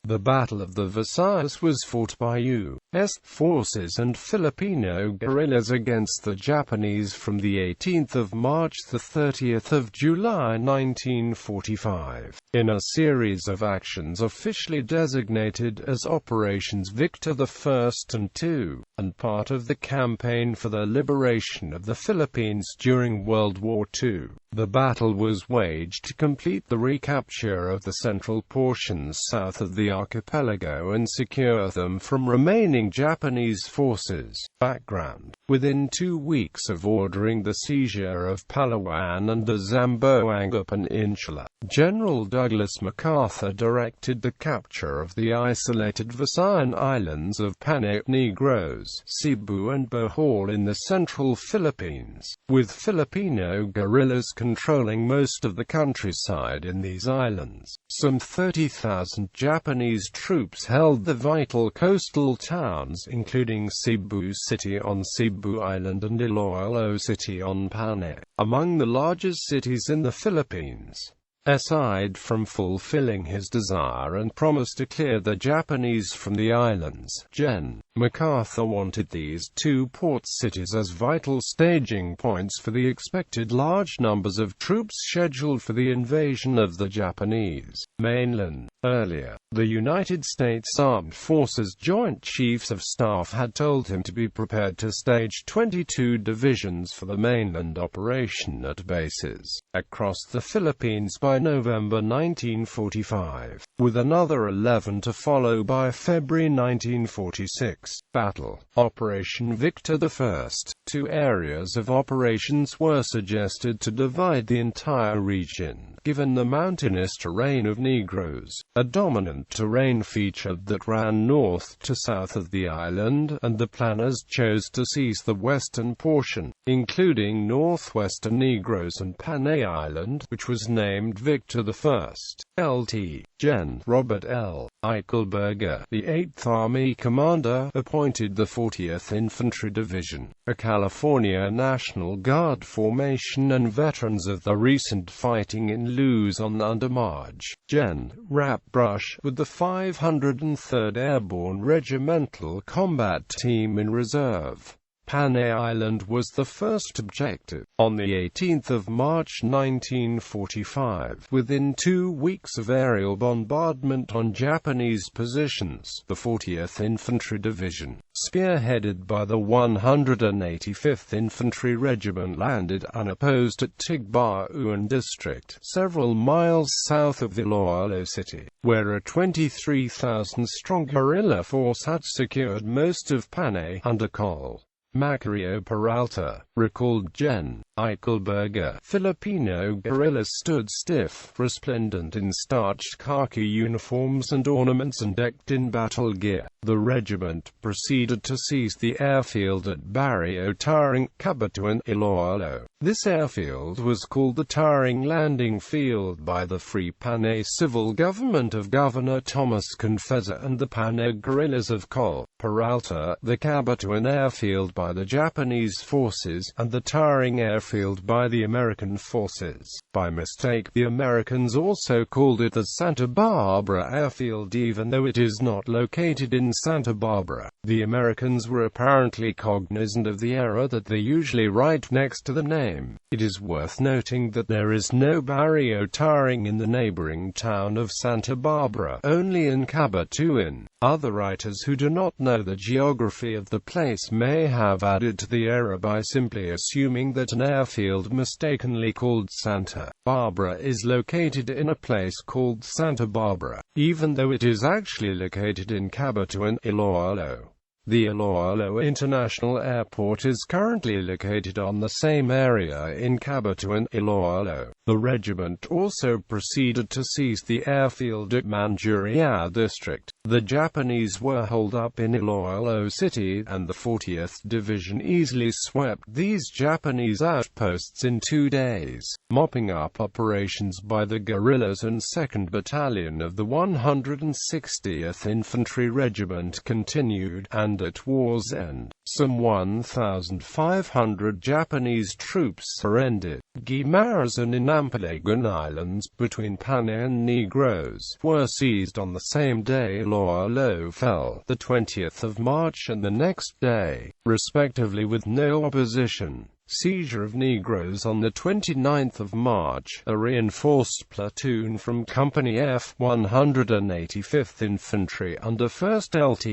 The Battle of the Visayas was fought by U.S. forces and Filipino guerrillas against the Japanese from the 18th of March to the 30th of July 1945, in a series of actions officially designated as Operations Victor I and II, and part of the campaign for the liberation of the Philippines during World War II. The battle was waged to complete the recapture of the central portions south of the archipelago and secure them from remaining Japanese forces. Background: within 2 weeks of ordering the seizure of Palawan and the Zamboanga Peninsula, General Douglas MacArthur directed the capture of the isolated Visayan islands of Panay, Negros, Cebu and Bohol in the central Philippines, with Filipino guerrillas controlling most of the countryside in these islands. Some 30,000 Japanese troops held the vital coastal towns including Cebu City on Cebu Island and Iloilo City on Panay, among the largest cities in the Philippines. Aside from fulfilling his desire and promise to clear the Japanese from the islands, Gen. MacArthur wanted these two port cities as vital staging points for the expected large numbers of troops scheduled for the invasion of the Japanese mainland. Earlier, the United States Armed Forces Joint Chiefs of Staff had told him to be prepared to stage 22 divisions for the mainland operation at bases across the Philippines by November 1945, with another 11 to follow by February 1946. Battle. Operation Victor I. 2 areas of operations were suggested to divide the entire region, given the mountainous terrain of Negros, a dominant terrain feature that ran north to south of the island, and the planners chose to seize the western portion, including northwestern Negros and Panay Island, which was named Victor I. Lt. Gen. Robert L. Eichelberger, the 8th Army commander, appointed the 40th Infantry Division, a California National Guard formation and veterans of the recent fighting in Luzon under March, Gen. Rap Brush, with the 503rd Airborne Regimental Combat Team in reserve. Panay Island was the first objective. On the 18th of March 1945, within 2 weeks of aerial bombardment on Japanese positions, the 40th Infantry Division, spearheaded by the 185th Infantry Regiment, landed unopposed at Tigbauen District, several miles south of Iloilo City, where a 23,000-strong guerrilla force had secured most of Panay under Col. Macario Peralta, recalled Gen. Eichelberger. Filipino guerrillas stood stiff, resplendent in starched khaki uniforms and ornaments and decked in battle gear. The regiment proceeded to seize the airfield at Barrio Taring, Cabatuan, Iloilo. This airfield was called the Taring Landing Field by the Free Panay civil government of Governor Thomas Confesa and the Panay guerrillas of Col. Peralta, the Cabatuan airfield by the Japanese forces, and the Taring airfield by the American forces. By mistake, the Americans also called it the Santa Barbara airfield even though it is not located in Santa Barbara. The Americans were apparently cognizant of the error that they usually write next to the name. It is worth noting that there is no Barrio Taring in the neighboring town of Santa Barbara, only in Cabatuan. Other writers who do not know the geography of the place may have added to the error by simply assuming that an airfield mistakenly called Santa Barbara is located in a place called Santa Barbara, even though it is actually located in Cabatuan, Iloilo. The Iloilo International Airport is currently located on the same area in Cabatuan, Iloilo. The regiment also proceeded to seize the airfield at Manchuria District. The Japanese were holed up in Iloilo City, and the 40th Division easily swept these Japanese outposts in 2 days. Mopping up operations by the guerrillas and 2nd Battalion of the 160th Infantry Regiment continued, and at war's end, some 1,500 Japanese troops surrendered. Guimaras and Inampalagan Islands, between Panay and Negros, were seized on the same day. Loyolo fell, the 20th of March, and the next day, respectively, with no opposition. Seizure of Negros on the 29th of March. A reinforced platoon from Company F, 185th Infantry under 1st Lt.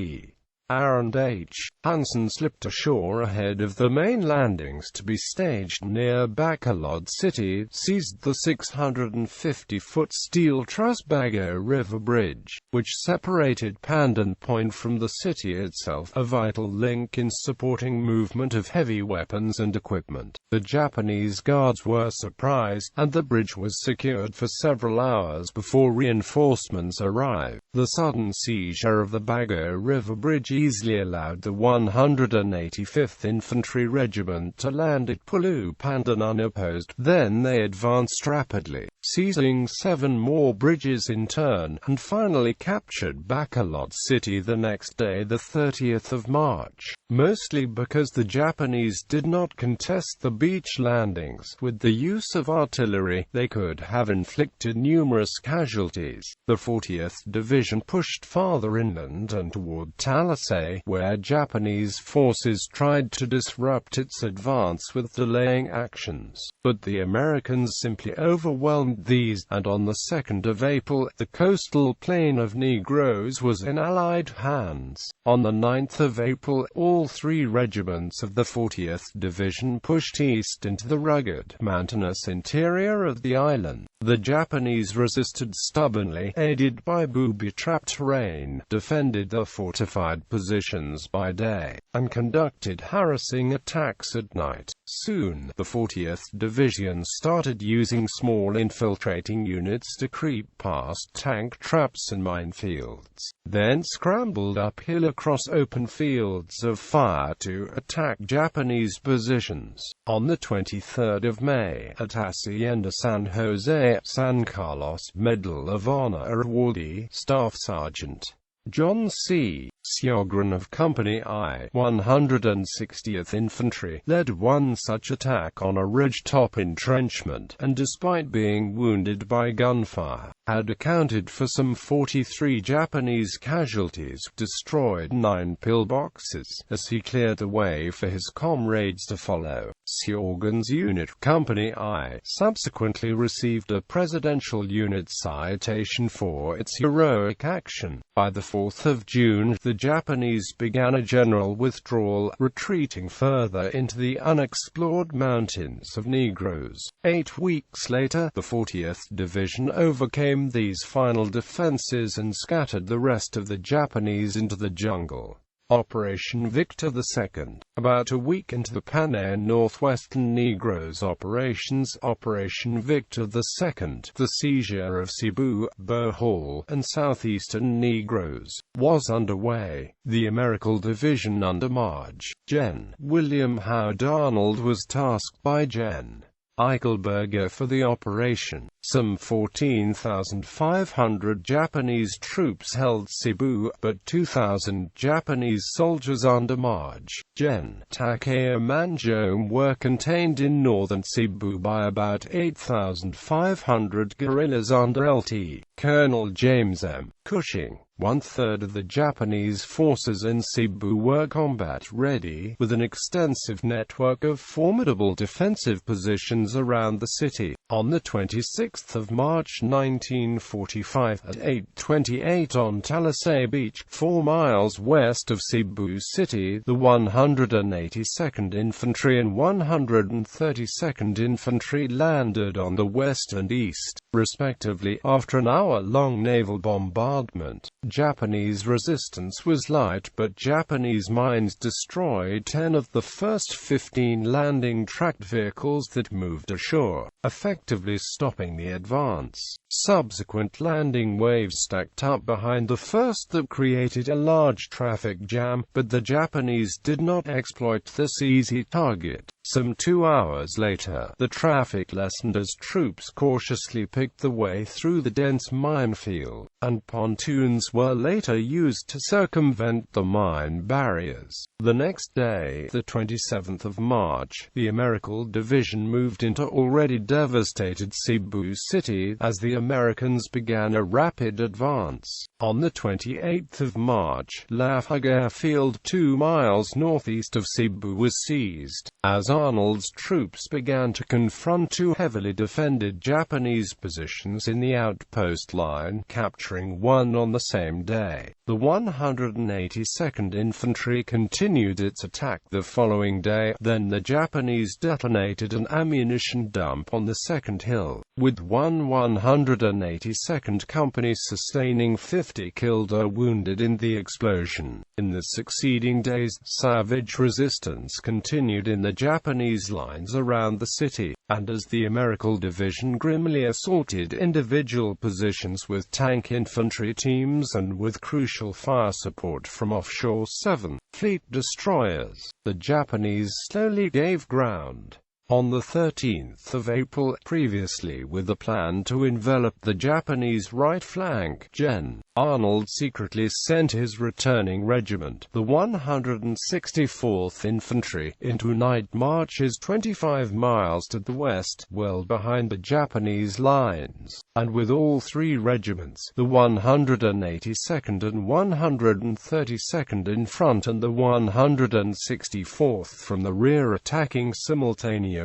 Aaron H. Hansen slipped ashore ahead of the main landings to be staged near Bacolod City, seized the 650-foot steel truss Bago River Bridge, which separated Pandan Point from the city itself, a vital link in supporting movement of heavy weapons and equipment. The Japanese guards were surprised, and the bridge was secured for several hours before reinforcements arrived. The sudden seizure of the Bago River Bridge easily allowed the 185th Infantry Regiment to land at Pulu Pandan unopposed. Then they advanced rapidly, seizing 7 more bridges in turn, and finally captured Bacolod City the next day, the 30th of March. Mostly because the Japanese did not contest the beach landings. With the use of artillery, they could have inflicted numerous casualties. The 40th Division pushed farther inland and toward Talisay, where Japanese forces tried to disrupt its advance with delaying actions. But the Americans simply overwhelmed these, and on the 2nd of April, the coastal plain of Negros was in Allied hands. On the 9th of April, all 3 regiments of the 40th Division pushed east into the rugged, mountainous interior of the island. The Japanese resisted stubbornly, aided by booby-trapped terrain, defended their fortified positions by day, and conducted harassing attacks at night. Soon, the 40th Division started using small infiltrating units to creep past tank traps and minefields, then scrambled uphill across open fields of fire to attack Japanese positions. On the 23rd of May, at Hacienda San Jose, San Carlos, Medal of Honor awardee, Staff Sergeant John C. Sjogren of Company I, 160th Infantry, led one such attack on a ridge-top entrenchment, and despite being wounded by gunfire, had accounted for some 43 Japanese casualties, destroyed 9 pillboxes, as he cleared the way for his comrades to follow. Sjogren's unit, Company I, subsequently received a Presidential Unit Citation for its heroic action. By the 4th of June, the Japanese began a general withdrawal, retreating further into the unexplored mountains of Negros. 8 weeks later, the 40th Division overcame these final defenses and scattered the rest of the Japanese into the jungle. Operation Victor II. About a week into the Panay and Northwestern Negros operations, Operation Victor II, the seizure of Cebu, Bohol, and Southeastern Negros, was underway. The American Division under Marge. Gen. William Howard Arnold was tasked by Gen. Eichelberger for the operation. Some 14,500 Japanese troops held Cebu, but 2,000 Japanese soldiers under Marge. Gen. Takeo Manjome were contained in northern Cebu by about 8,500 guerrillas under Lt. Colonel James M. Cushing. 1/3 of the Japanese forces in Cebu were combat-ready, with an extensive network of formidable defensive positions around the city. On the 26th of March 1945, at 8:28 on Talisay Beach, 4 miles west of Cebu City, the 182nd Infantry and 132nd Infantry landed on the west and east, respectively, after an hour-long naval bombardment. Japanese resistance was light, but Japanese mines destroyed 10 of the first 15 landing tracked vehicles that moved ashore, effectively stopping the advance. Subsequent landing waves stacked up behind the first that created a large traffic jam, but the Japanese did not exploit this easy target. Some 2 hours later, the traffic lessened as troops cautiously picked the way through the dense minefield, and pontoons were later used to circumvent the mine barriers. The next day, the 27th of March, the American division moved into already devastated Cebu City, as the Americans began a rapid advance. On the 28th of March, Lafag Airfield 2 miles northeast of Cebu was seized, as Arnold's troops began to confront 2 heavily defended Japanese positions in the outpost line, capturing one on the same day. The 182nd Infantry continued its attack the following day, then the Japanese detonated an ammunition dump on the second hill, with one 182nd Company sustaining 50 killed or wounded in the explosion. In the succeeding days, savage resistance continued in the Japanese lines around the city, and as the American division grimly assaulted individual positions with tank infantry teams and with crucial fire support from offshore 7th Fleet destroyers, the Japanese slowly gave ground. On the 13th of April, previously with a plan to envelop the Japanese right flank, Gen. Arnold secretly sent his returning regiment, the 164th Infantry, into night marches 25 miles to the west, well behind the Japanese lines, and with all 3 regiments, the 182nd and 132nd in front and the 164th from the rear attacking simultaneously,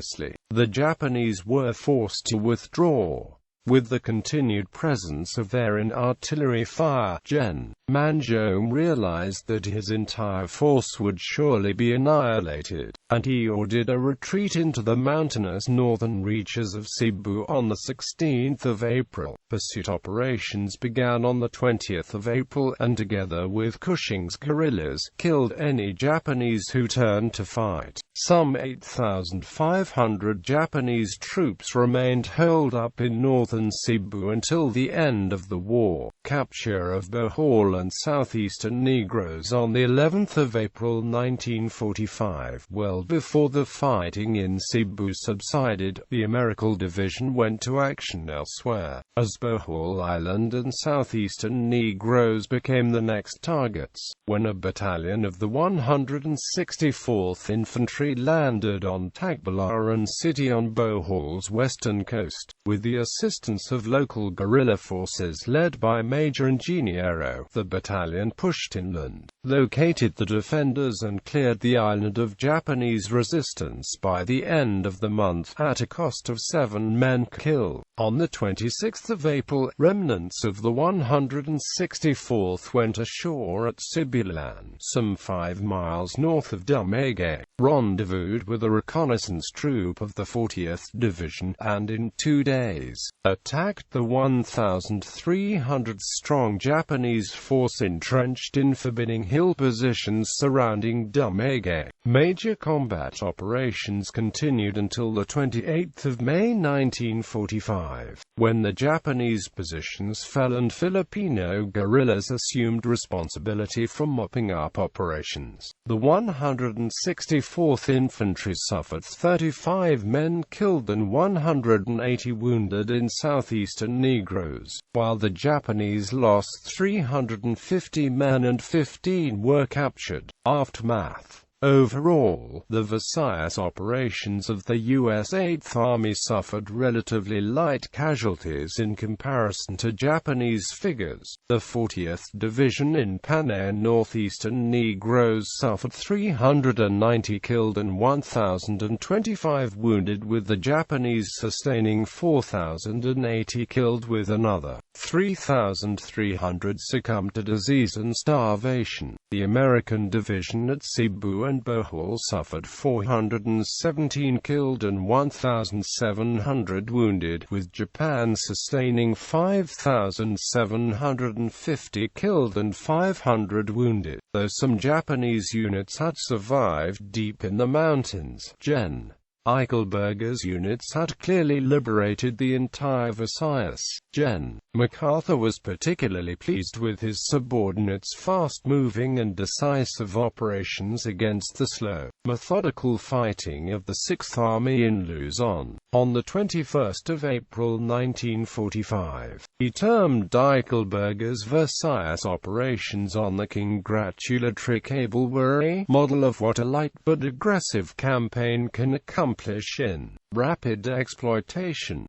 the Japanese were forced to withdraw. With the continued presence of their artillery fire, Gen. Manjome realized that his entire force would surely be annihilated, and he ordered a retreat into the mountainous northern reaches of Cebu on the 16th of April. Pursuit operations began on the 20th of April, and together with Cushing's guerrillas, killed any Japanese who turned to fight. Some 8,500 Japanese troops remained holed up in northern Cebu until the end of the war. Capture of Bohol and Southeastern Negros on the 11th of April 1945. Well before the fighting in Cebu subsided, the American division went to action elsewhere, as Bohol Island and Southeastern Negros became the next targets, when a battalion of the 164th Infantry landed on Tagbilaran City on Bohol's western coast, with the assistance of local guerrilla forces led by Major Ingeniero. The battalion pushed inland, located the defenders and cleared the island of Japanese resistance by the end of the month, at a cost of 7 men killed. On the 26th of April, remnants of the 164th went ashore at Sibulan, some 5 miles north of Dumaguete, rendezvoused with a reconnaissance troop of the 40th Division, and in 2 days, attacked the 1,300-strong Japanese force entrenched in forbidding hill positions surrounding Dumaguete. Major combat operations continued until the 28th of May 1945, when the Japanese positions fell and Filipino guerrillas assumed responsibility for mopping up operations. The 164th Infantry suffered 35 men killed and 180 wounded in southeastern Negros, while the Japanese lost 350 men and 15 were captured. Aftermath. Overall, the Visayas operations of the U.S. 8th Army suffered relatively light casualties in comparison to Japanese figures. The 40th Division in Panay and northeastern Negros suffered 390 killed and 1,025 wounded, with the Japanese sustaining 4,080 killed, with another 3,300 succumbed to disease and starvation. The American division at Cebu and Bohol suffered 417 killed and 1,700 wounded, with Japan sustaining 5,750 killed and 500 wounded. Though some Japanese units had survived deep in the mountains, Gen. Eichelberger's units had clearly liberated the entire Visayas. Gen. MacArthur was particularly pleased with his subordinates' fast-moving and decisive operations against the slow, methodical fighting of the Sixth Army in Luzon. On the 21st of April 1945, he termed Eichelberger's Visayas operations on the congratulatory cable were a model of what a light but aggressive campaign can accomplish in rapid exploitation.